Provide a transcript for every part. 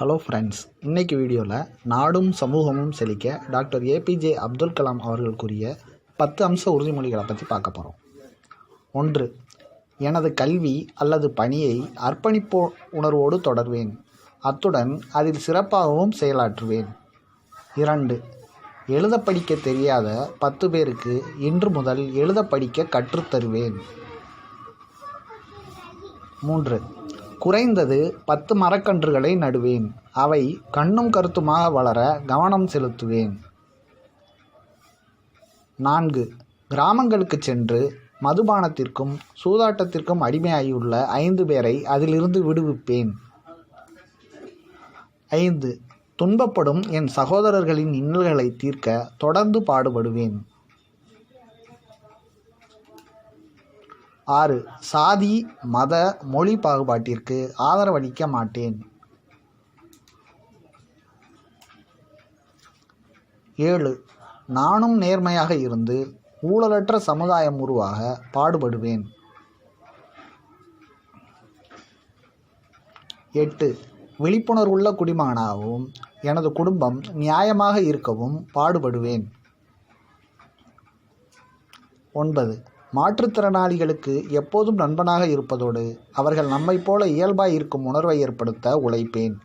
Hello friends, இன்றைக்கி வீடியோவில் நாடும் சமூகமும் செழிக்க டாக்டர் ஏபிஜே அப்துல் கலாம் அவர்கள் கூறிய 10 அம்ச உறுதிமொழிகளை பற்றி பார்க்க போகிறோம். 1. எனது கல்வி அல்லது பணியை அர்ப்பணிப்பு உணர்வோடு தொடர்வேன், அத்துடன் அதில் சிறப்பாகவும் செயலாற்றுவேன். 2. எழுத படிக்க தெரியாத 10 பேருக்கு இன்று முதல் எழுத படிக்க கற்றுத்தருவேன். 3. குறைந்தது 10 மரக்கன்றுகளை நடுவேன், அவை கண்ணும் கருத்துமாக வளர கவனம் செலுத்துவேன். 4. கிராமங்களுக்கு சென்று மதுபானத்திற்கும் சூதாட்டத்திற்கும் அடிமையாகியுள்ள 5 பேரை அதிலிருந்து விடுவிப்பேன். 5. துன்பப்படும் என் சகோதரர்களின் இன்னல்களை தீர்க்க தொடர்ந்து பாடுபடுவேன். 6. சாதி, மத, மொழி பாகுபாட்டிற்கு ஆதரவளிக்க மாட்டேன். 7. நானும் நேர்மையாக இருந்து ஊழலற்ற சமுதாயம் உருவாக பாடுபடுவேன். 8. விழிப்புணர்வுள்ள குடிமகனாகவும் எனது குடும்பம் நியாயமாக இருக்கவும் பாடுபடுவேன். 9. மாற்றுத்திறனாளிகளுக்கு எப்போதும் நண்பனாக இருப்பதோடு அவர்கள் நம்மைப் போல இயல்பாய் இருக்கும் உணர்வை ஏற்படுத்த உழைப்பேன்.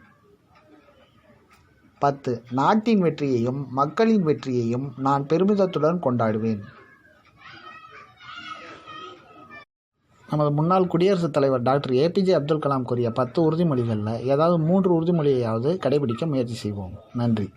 10. நாட்டின் வெற்றியையும் மக்களின் வெற்றியையும் நான் பெருமிதத்துடன் கொண்டாடுவேன். நமது முன்னாள் குடியரசுத் தலைவர் டாக்டர் ஏபிஜே அப்துல் கலாம் கூறிய 10 உறுதிமொழிகளில் ஏதாவது 3 உறுதிமொழியையாவது கடைபிடிக்க முயற்சி செய்வோம். நன்றி.